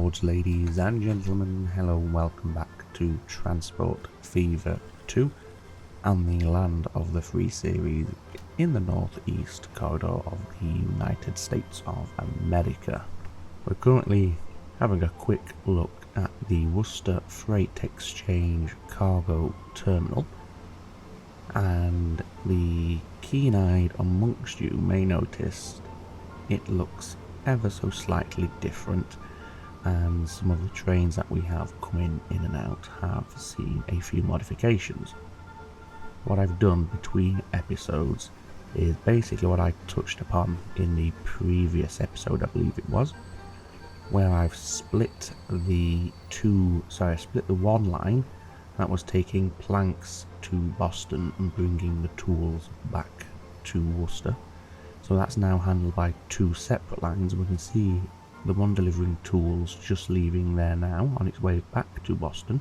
lords, ladies and gentlemen, hello and welcome back to Transport Fever 2 and the Land of the Free series in the northeast corridor of the United States of America. We're currently having a quick look at the Worcester Freight Exchange cargo terminal, and the keen-eyed amongst you may notice it looks ever so slightly different, and some of the trains that we have coming in and out have seen a few modifications. What I've done between episodes is basically what I touched upon in the previous episode, I believe it was, where I've split the one line that was taking planks to Boston and bringing the tools back to Worcester. So that's now handled by two separate lines. We can see the one delivering tools just leaving there now on its way back to Boston.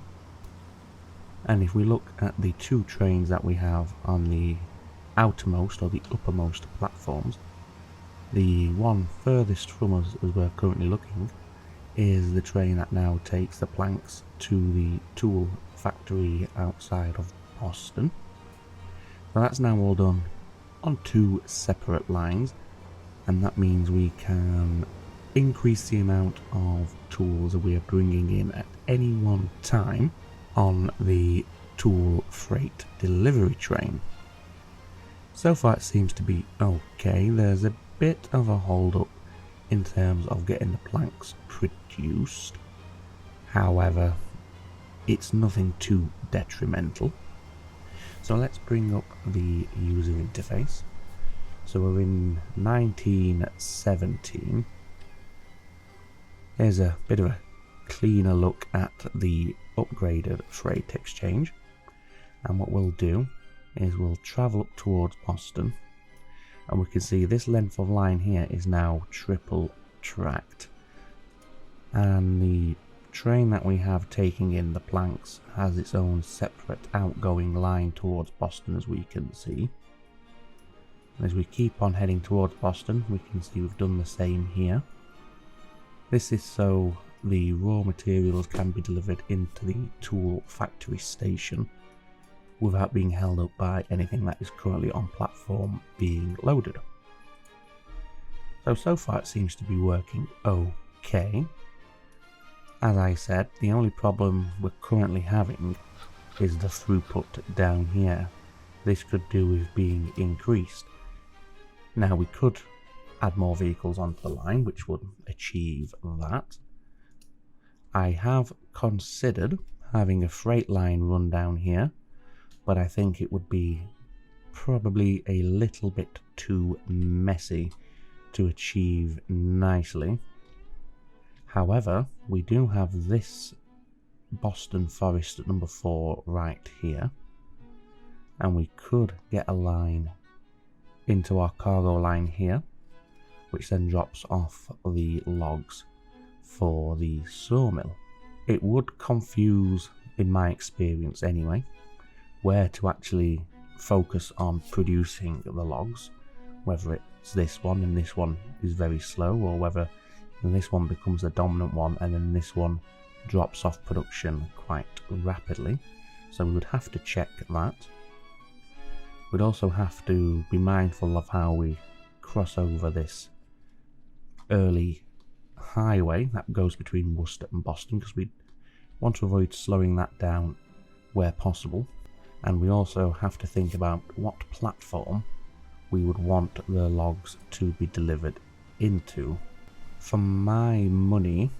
And if we look at the two trains that we have on the outermost or the uppermost platforms, the one furthest from us as we're currently looking is the train that now takes the planks to the tool factory outside of Boston. So that's now all done on two separate lines, and that means we can increase the amount of tools that we are bringing in at any one time on the tool freight delivery train. So far it seems to be okay. There's a bit of a hold up in terms of getting the planks produced. However, it's nothing too detrimental. So let's bring up the user interface. So we're in 1917. Here's a bit of a cleaner look at the upgraded freight exchange. And what we'll do is we'll travel up towards Boston, and we can see this length of line here is now triple tracked. And the train that we have taking in the planks has its own separate outgoing line towards Boston, as we can see. And as we keep on heading towards Boston, we can see we've done the same here. This is so the raw materials can be delivered into the tool factory station without being held up by anything that is currently on platform being loaded. So far it seems to be working okay. As I said, the only problem we're currently having is the throughput down here. This could do with being increased. Now we could add more vehicles onto the line, which would achieve that. I have considered having a freight line run down here, but I think it would be probably a little bit too messy to achieve nicely. However, we do have this Boston Forest at number 4 right here, and we could get a line into our cargo line here, which then drops off the logs for the sawmill. It would confuse, in my experience anyway, where to actually focus on producing the logs, whether it's this one and this one is very slow, or whether this one becomes the dominant one and then this one drops off production quite rapidly. So we would have to check that. We'd also have to be mindful of how we cross over this early highway that goes between Worcester and Boston, because we want to avoid slowing that down where possible. And we also have to think about what platform we would want the logs to be delivered into. For my money,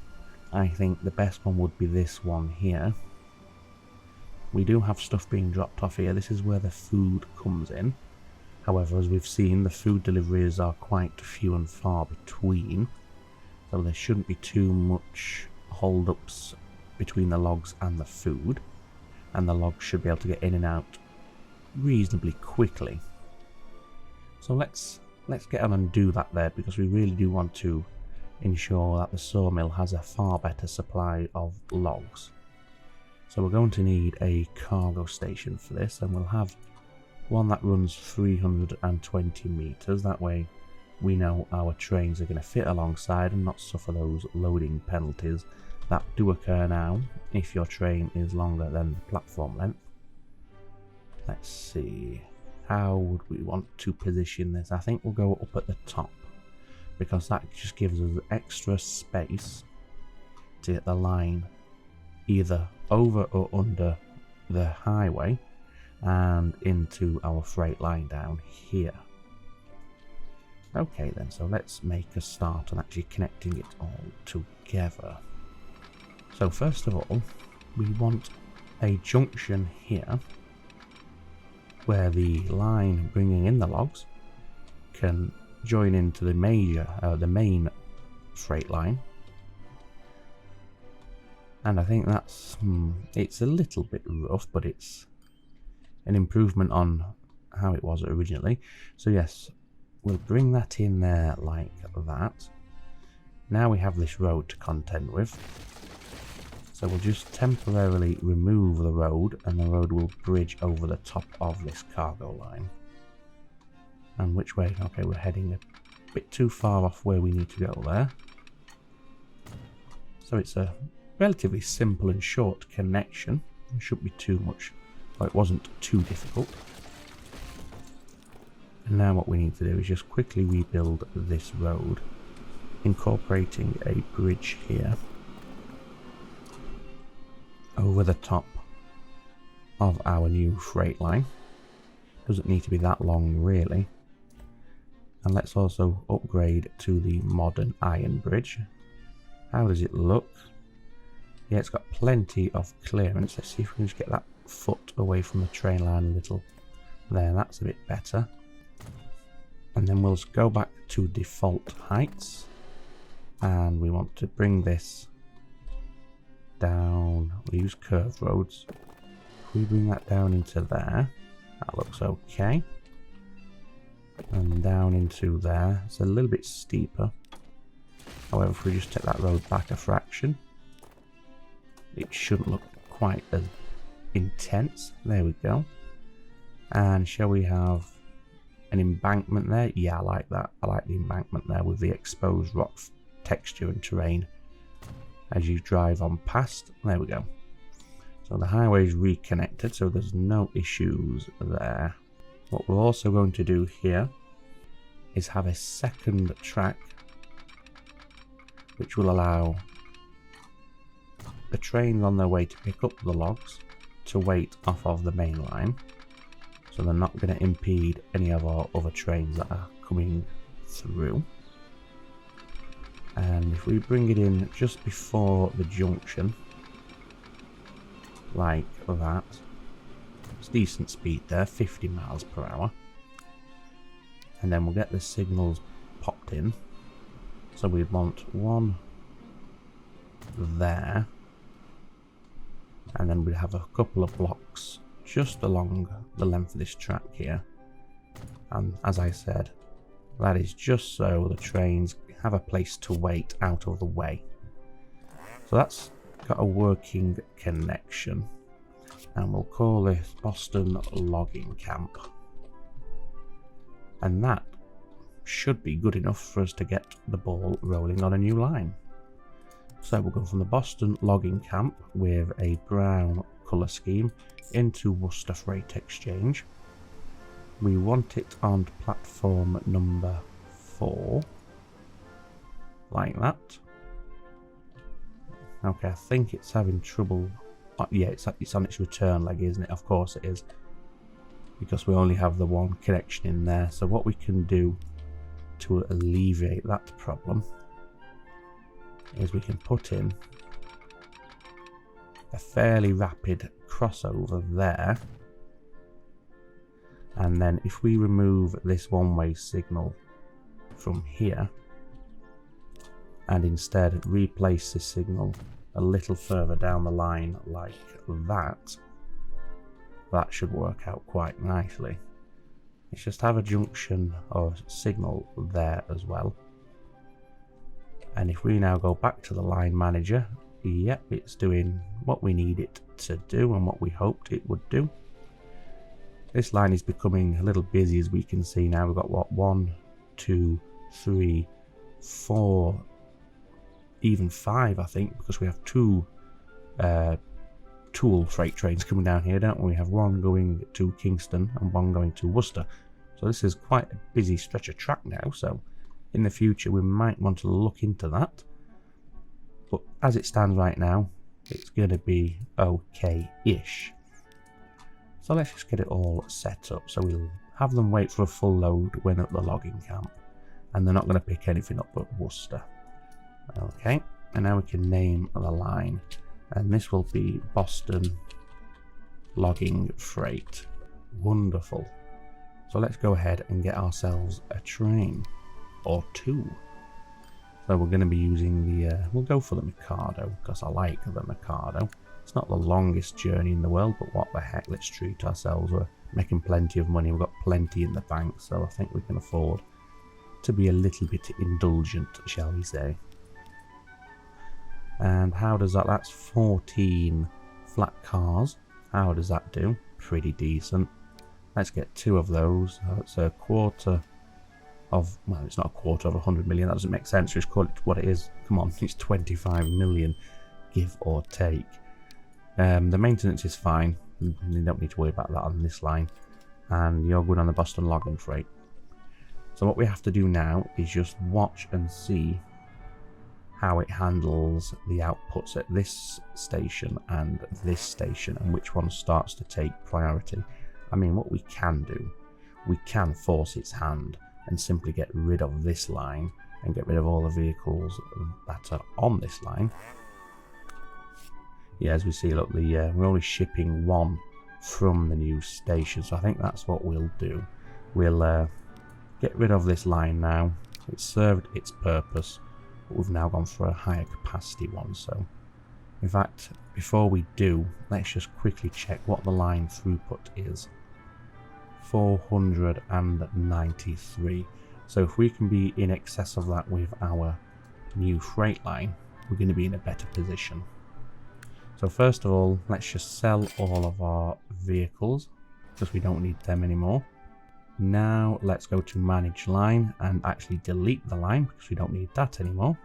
I think the best one would be this one here. We do have stuff being dropped off here. This is where the food comes in. However, as we've seen, the food deliveries are quite few and far between, so there shouldn't be too much hold-ups between the logs and the food, and the logs should be able to get in and out reasonably quickly. So let's get on and do that there, because we really do want to ensure that the sawmill has a far better supply of logs. So we're going to need a cargo station for this, and we'll have one that runs 320 meters. That way we know our trains are going to fit alongside and not suffer those loading penalties that do occur now if your train is longer than the platform length. Let's see, how would we want to position this? I think we'll go up at the top, because that just gives us extra space to get the line either over or under the highway and into our freight line down here. Okay then, so let's make a start on actually connecting it all together. So first of all, we want a junction here where the line bringing in the logs can join into the main freight line. And I think that's, it's a little bit rough, but it's an improvement on how it was originally. So yes, we'll bring that in there like that. Now we have this road to contend with. So we'll just temporarily remove the road, and the road will bridge over the top of this cargo line. And which way? Okay, we're heading a bit too far off where we need to go there. So it's a relatively simple and short connection. It shouldn't be too much, well, it wasn't too difficult. And now what we need to do is just quickly rebuild this road, incorporating a bridge here over the top of our new freight line. Doesn't need to be that long really. And let's also upgrade to the modern iron bridge. How does it look? Yeah, it's got plenty of clearance. Let's see if we can just get that foot away from the train line a little. There, that's a bit better. And then we'll just go back to default heights, and we want to bring this down. We'll use curved roads. If we bring that down into there, that looks okay. And down into there, it's a little bit steeper. However, if we just take that road back a fraction, it shouldn't look quite as intense. There we go. And shall we have an embankment there? Yeah, I like that. I like the embankment there with the exposed rock texture and terrain as you drive on past. There we go. So the highway is reconnected, so there's no issues there. What we're also going to do here is have a second track which will allow the trains on their way to pick up the logs to wait off of the main line, so they're not going to impede any of our other trains that are coming through. And if we bring it in just before the junction, like that, it's decent speed there, 50 miles per hour. And then we'll get the signals popped in. So we want one there, and then we'd have a couple of blocks just along the length of this track here. And as I said, that is just so the trains have a place to wait out of the way. So that's got a working connection, and we'll call this Boston Logging Camp. And that should be good enough for us to get the ball rolling on a new line. So we'll go from the Boston Logging Camp with a brown colour scheme into Worcester Freight Exchange. We want it on platform number 4, like that. Okay, I think it's having trouble. Yeah, it's on its return leg, isn't it? Of course it is, because we only have the one connection in there. So what we can do to alleviate that problem is we can put in a fairly rapid crossover there, and then if we remove this one-way signal from here and instead replace this signal a little further down the line like that, that should work out quite nicely. Let's just have a junction or signal there as well. And if we now go back to the line manager, yep, it's doing what we need it to do and what we hoped it would do. This line is becoming a little busy, as we can see now. We've got what, 1, 2, 3, 4 even 5, I think, because we have 2 tool freight trains coming down here, don't we? We have one going to Kingston and one going to Worcester. So this is quite a busy stretch of track now, so in the future we might want to look into that. But as it stands right now, it's going to be okay-ish. So let's just get it all set up. So we'll have them wait for a full load when at the logging camp. And they're not going to pick anything up at Worcester. Okay, and now we can name the line. And this will be Boston Logging Freight. Wonderful. So let's go ahead and get ourselves a train. Or 2. So we're going to be using the, we'll go for the Mikado, because I like the Mikado. It's not the longest journey in the world, but what the heck, let's treat ourselves. We're making plenty of money, we've got plenty in the bank, so I think we can afford to be a little bit indulgent, shall we say. And how does that, that's 14 flat cars. How does that do? Pretty decent. Let's get 2 of those. That's a quarter of, well, it's not a quarter of 100 million, that doesn't make sense, just call it what it is. Come on, it's 25 million, give or take. The maintenance is fine, you don't need to worry about that on this line. And you're good on the Boston Logging Freight. So what we have to do now is just watch and see how it handles the outputs at this station and this station, and which one starts to take priority. I mean, what we can do, we can force its hand and simply get rid of this line and get rid of all the vehicles that are on this line. Yeah, as we see, look, we're only shipping 1 from the new station, so I think that's what we'll do. We'll get rid of this line now. It's served its purpose, but we've now gone for a higher capacity one. So in fact, before we do, let's just quickly check what the line throughput is. 493. So if we can be in excess of that with our new freight line, we're going to be in a better position. So first of all, let's just sell all of our vehicles because we don't need them anymore. Now let's go to manage line and actually delete the line because we don't need that anymore.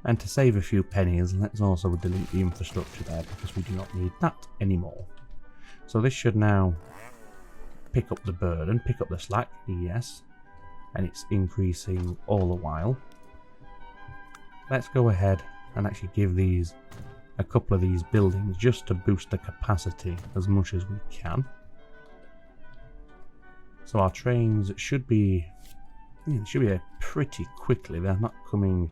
And to save a few pennies, let's also delete the infrastructure there because we do not need that anymore. So this should now pick up the burden, pick up the slack, yes, and it's increasing all the while. Let's go ahead and actually give these a couple of these buildings just to boost the capacity as much as we can. So our trains should be pretty quickly. They're not coming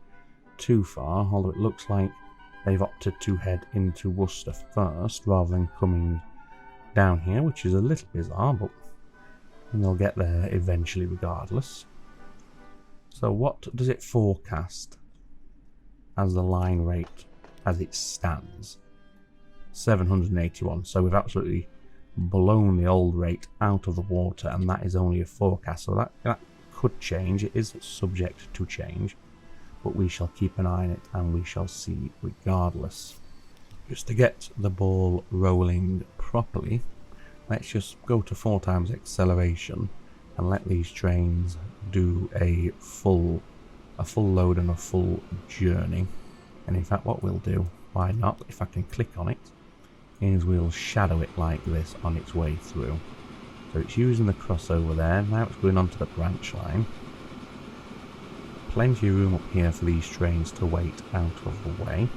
too far, although it looks like they've opted to head into Worcester first rather than coming down here, which is a little bizarre, but they'll get there eventually regardless. So what does it forecast as the line rate as it stands? 781. So we've absolutely blown the old rate out of the water, and that is only a forecast, so that could change. It is subject to change, but we shall keep an eye on it and we shall see regardless. Just to get the ball rolling properly, let's just go to 4 times acceleration and let these trains do a full load and a full journey. And in fact, what we'll do, why not, if I can click on it, is we'll shadow it like this on its way through. So it's using the crossover there, now it's going onto the branch line. Plenty of room up here for these trains to wait out of the way.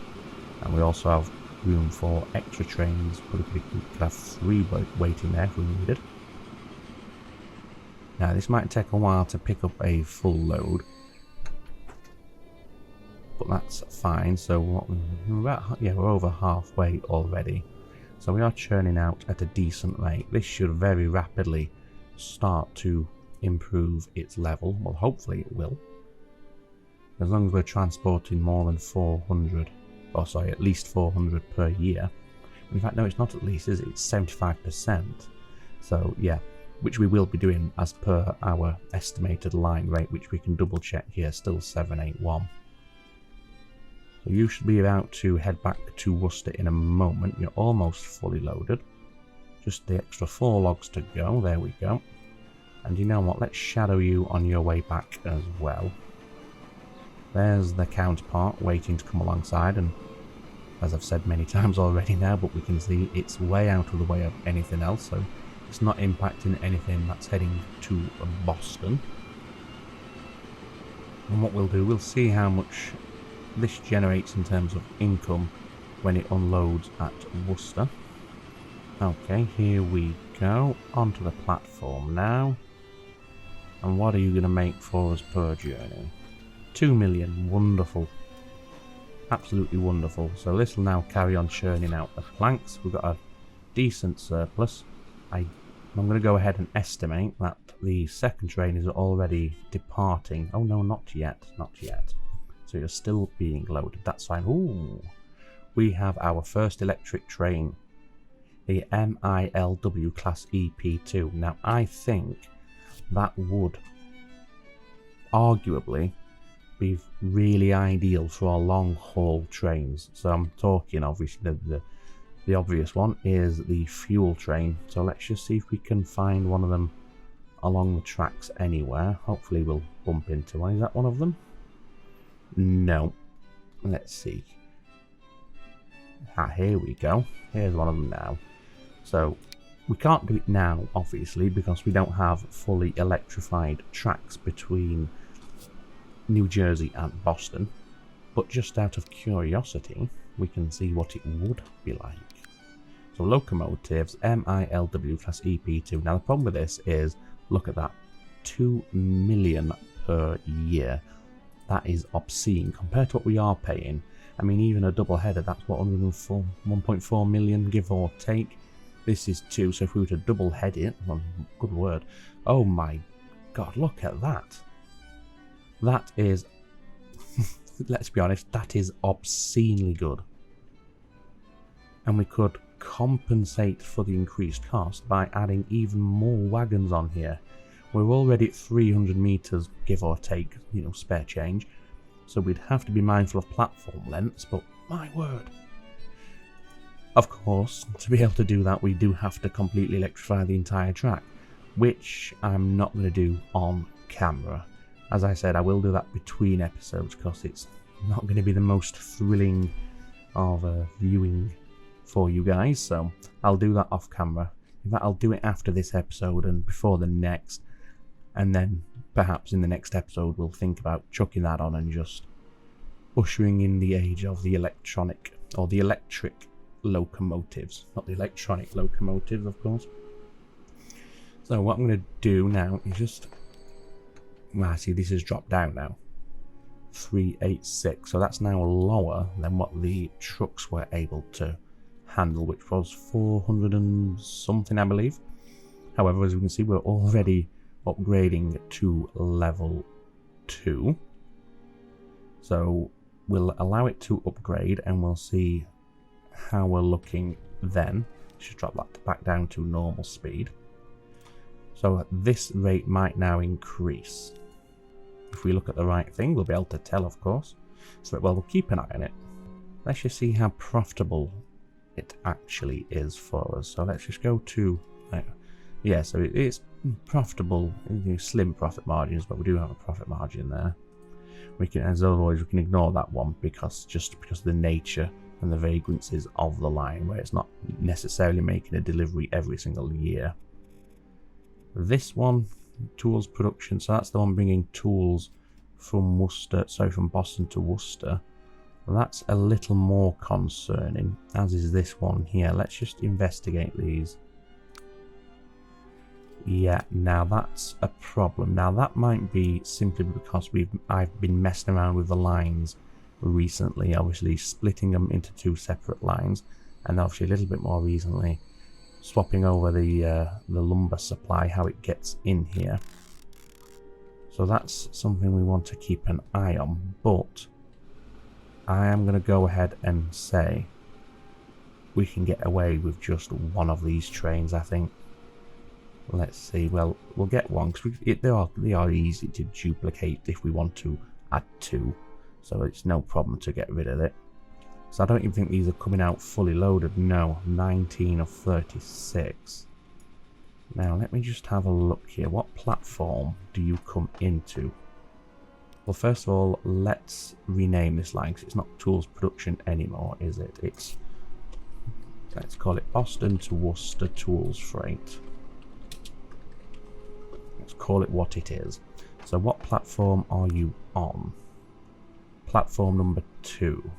And we also have room for extra trains, but we could have 3 waiting there if we needed. Now this might take a while to pick up a full load, but that's fine. So we're over halfway already. So we are churning out at a decent rate. This should very rapidly start to improve its level. Well, hopefully it will. As long as we're transporting more than 400, or sorry, at least 400 per year. In fact, no, it's not at least, is it? It's 75%. So yeah, which we will be doing as per our estimated line rate, which we can double check here, still 781. So you should be about to head back to Worcester in a moment. You're almost fully loaded. Just the extra 4 logs to go. There we go. And you know what? Let's shadow you on your way back as well. There's the counterpart waiting to come alongside, and as I've said many times already now, but we can see it's way out of the way of anything else, so it's not impacting anything that's heading to Boston. And what we'll do, we'll see how much this generates in terms of income when it unloads at Worcester. Okay, here we go, onto the platform now. And what are you going to make for us per journey? 2 million, wonderful. Absolutely wonderful. So this will now carry on churning out the planks. We've got a decent surplus. I'm going to go ahead and estimate that the second train is already departing. Oh no, not yet, not yet. So you're still being loaded, that's fine. Ooh, we have our first electric train, the MILW Class EP2. Now I think that would arguably be really ideal for our long haul trains. So I'm talking obviously the obvious one is the fuel train. So let's just see if we can find one of them along the tracks anywhere. Hopefully we'll bump into one. Is that one of them? No. Let's see. Ah, here we go. Here's one of them now. So we can't do it now, obviously, because we don't have fully electrified tracks between New Jersey and Boston. But just out of curiosity, we can see what it would be like. So locomotives, MILW Class EP2. Now the problem with this is, look at that, 2 million per year. That is obscene compared to what we are paying. I mean, even a double header, that's what, 1.4 million, give or take. This is 2, so if we were to double head it, well, good word. Oh my god, look at that. That is, let's be honest, that is obscenely good. And we could compensate for the increased cost by adding even more wagons on here. We're already at 300 meters, give or take, you know, spare change. So we'd have to be mindful of platform lengths, but my word. Of course, to be able to do that, we do have to completely electrify the entire track, which I'm not going to do on camera. As I said, I will do that between episodes because it's not going to be the most thrilling of viewing for you guys, so I'll do that off camera. In fact, I'll do it after this episode and before the next, and then perhaps in the next episode we'll think about chucking that on and just ushering in the age of the electronic, or the electric locomotives, not the electronic locomotives, of course. So what I'm going to do now is just, well, see, this has dropped down now, 386, so that's now lower than what the trucks were able to handle, which was 400 and something, I believe. However, as we can see, we're already upgrading to level 2, so we'll allow it to upgrade and we'll see how we're looking then. Just drop that back down to normal speed. So this rate might now increase. If we look at the right thing, we'll be able to tell, of course. So, well, we'll keep an eye on it. Let's just see how profitable it actually is for us. So let's just go to, yeah, so it's profitable, slim profit margins, but we do have a profit margin there. We can, as always, we can ignore that one because of the nature and the vagrancies of the line, where it's not necessarily making a delivery every single year. This one, tools production, so that's the one bringing tools from from Boston to Worcester. That's a little more concerning, as is this one here. Let's just investigate these. Yeah, now that's a problem. Now that might be simply because I've been messing around with the lines recently, obviously splitting them into 2 separate lines, and obviously a little bit more recently swapping over the lumber supply, how it gets in here. So that's something we want to keep an eye on, but I am going to go ahead and say we can get away with just one of these trains, I think. Let's see, well, we'll get one because they are easy to duplicate if we want to add 2, so it's no problem to get rid of it. So I don't even think these are coming out fully loaded. No, 19 of 36. Now let me just have a look here. What platform do you come into? Well, first of all, let's rename this line because it's not tools production anymore, is it? Let's call it Boston to Worcester Tools Freight. Let's call it what it is. So what platform are you on? Platform number 2.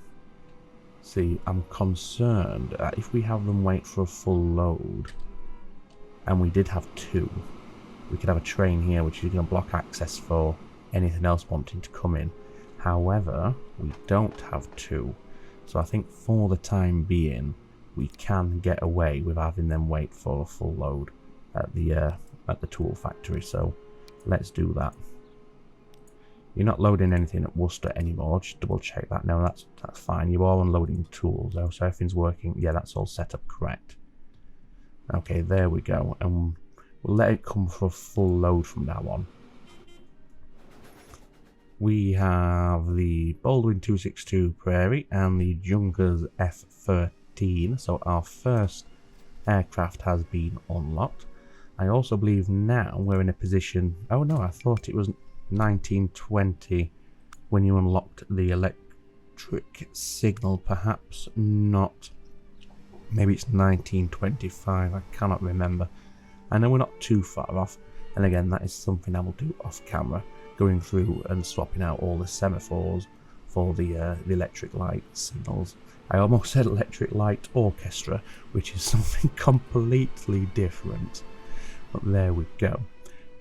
See, I'm concerned that if we have them wait for a full load, and we did have 2, we could have a train here which is going to block access for anything else wanting to come in. However, we don't have 2, so I think for the time being we can get away with having them wait for a full load at the tool factory. So let's do that. You're not loading anything at Worcester anymore. Just double check that. No, that's fine. You are unloading tools though, so everything's working. Yeah, that's all set up correct. Okay, there we go, and we'll let it come for a full load from now on. We have the Baldwin 262 Prairie and the Junkers F-13. So our first aircraft has been unlocked. I also believe now we're in a position... Oh no, I thought it was 1920 when you unlocked the electric signal. Perhaps not. Maybe it's 1925. I cannot remember. I know we're not too far off. And again, that is something I will do off camera. Going through and swapping out all the semaphores for the electric light signals. I almost said electric light orchestra, which is something completely different. But there we go.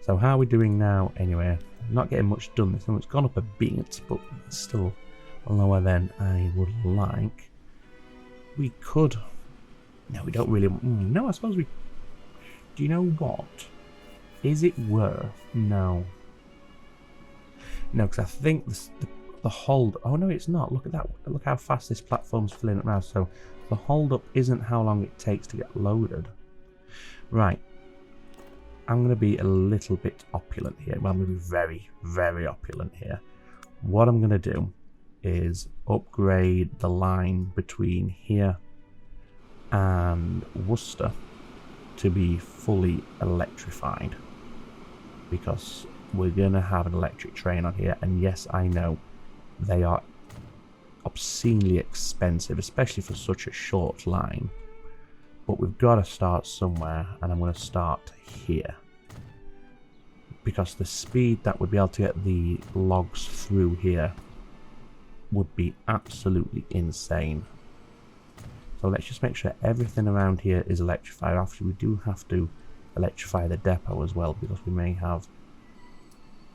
So how are we doing now anyway? Not getting much done this time. It's gone up a bit, but still lower than I would like. We could... No, we don't really... No, I suppose we... Do you know what? Is it worth... No. No, because I think the hold... Oh no, it's not. Look at that. Look how fast this platform's filling up now. So the hold up isn't how long it takes to get loaded. Right. I'm going to be a little bit opulent here. Well, I'm going to be very, very opulent here. What I'm going to do is upgrade the line between here and Worcester to be fully electrified. Because we're going to have an electric train on here. And yes, I know they are obscenely expensive, especially for such a short line. But we've got to start somewhere, and I'm going to start here. Because the speed that would be able to get the logs through here would be absolutely insane. So let's just make sure everything around here is electrified. After we do have to electrify the depot as well, because we may have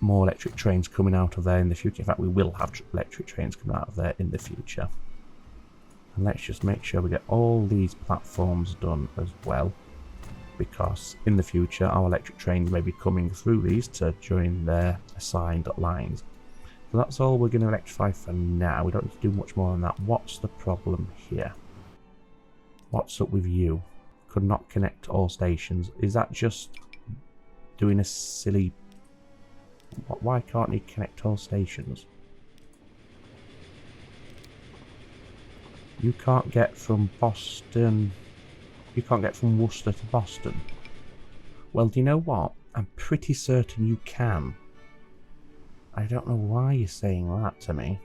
more electric trains coming out of there in the future. In fact, we will have electric trains coming out of there in the future. And let's just make sure we get all these platforms done as well, because in the future our electric trains may be coming through these to join their assigned lines. So that's all we're going to electrify for now. We don't need to do much more than that. What's the problem here? What's up with you? Could not connect all stations. Is that just doing a silly... Why can't you connect all stations? You can't get from Boston... You can't get from Worcester to Boston. Well, do you know what? I'm pretty certain you can. I don't know why you're saying that to me.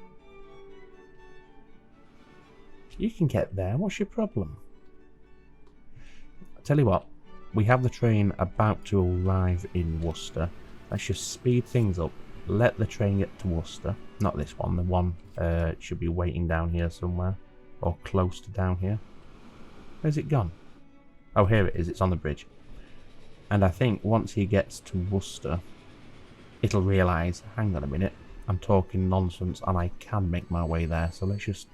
You can get there. What's your problem? I'll tell you what. We have the train about to arrive in Worcester. Let's just speed things up. Let the train get to Worcester. Not this one. The one should be waiting down here somewhere. Or close to down here. Where's it gone? Oh, here it is. It's on the bridge. And I think once he gets to Worcester, it'll realise, hang on a minute, I'm talking nonsense and I can make my way there. So let's just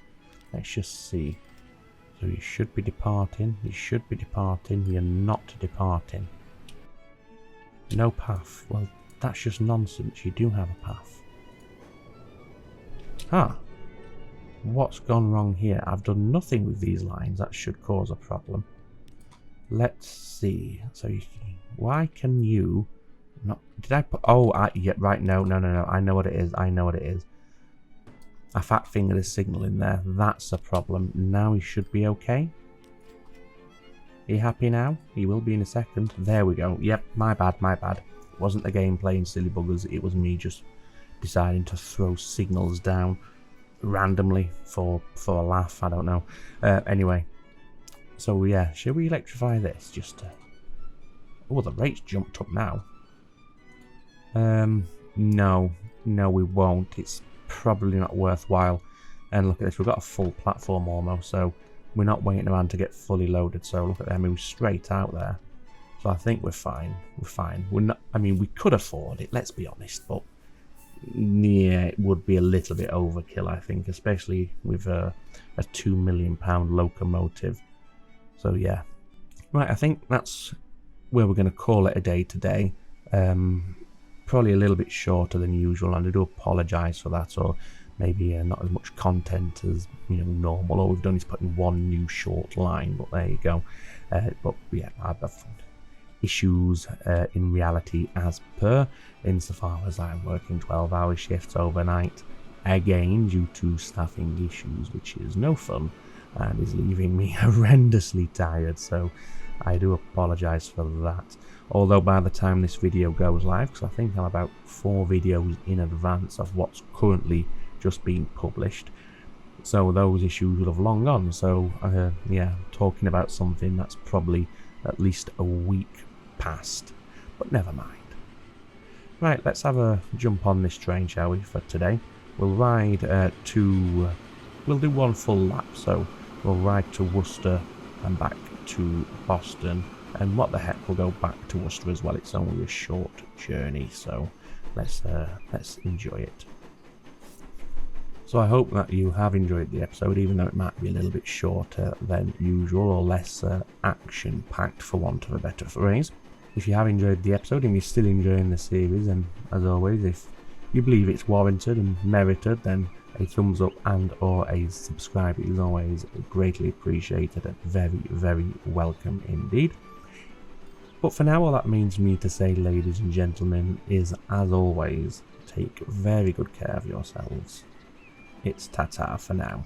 see. So you should be departing. You should be departing. You're not departing. No path. Well, that's just nonsense. You do have a path. Ah. What's gone wrong here? I've done nothing with these lines. That should cause a problem. Let's see. So why can you not... Did I put... Oh, yeah, right. No. I know what it is. I know what it is. I fat fingered a signal in there. That's a problem. Now he should be okay. Are you happy now? He will be in a second. There we go. Yep, my bad. It wasn't the game playing silly buggers. It was me just deciding to throw signals down randomly for a laugh. I don't know. Anyway, so yeah, should we electrify this just to... Oh, the rate's jumped up now. No, we won't. It's probably not worthwhile. And look at this, we've got a full platform almost, so we're not waiting around to get fully loaded. So look at that, I mean, we're straight out there. So I think we're fine. We're fine. We're not. I mean, we could afford it. Let's be honest, but yeah, it would be a little bit overkill, I think, especially with a £2 million locomotive. So yeah, right. I think that's where we're going to call it a day today. Probably a little bit shorter than usual, and I do apologise for that. Or maybe not as much content as normal. All we've done is put in one new short line, but there you go. But yeah, I've issues in reality as per, insofar as I'm working 12-hour shifts overnight, again due to staffing issues, which is no fun and is leaving me horrendously tired, so I do apologise for that. Although by the time this video goes live, because I think I'm about 4 videos in advance of what's currently just being published, so those issues will have long gone. So yeah, talking about something that's probably at least a week past, but never mind. Right, let's have a jump on this train, shall we, for today. We'll ride we'll do one full lap, so we'll ride to Worcester and back to Boston, and what the heck, we'll go back to Worcester as well. It's only a short journey, so let's enjoy it. So I hope that you have enjoyed the episode, even though it might be a little bit shorter than usual, or less action-packed, for want of a better phrase. If you have enjoyed the episode and you're still enjoying the series, and as always, if you believe it's warranted and merited, then a thumbs up and or a subscribe is always greatly appreciated and very, very welcome indeed. But for now, all that means for me to say, ladies and gentlemen, is, as always, take very good care of yourselves. It's ta-ta for now.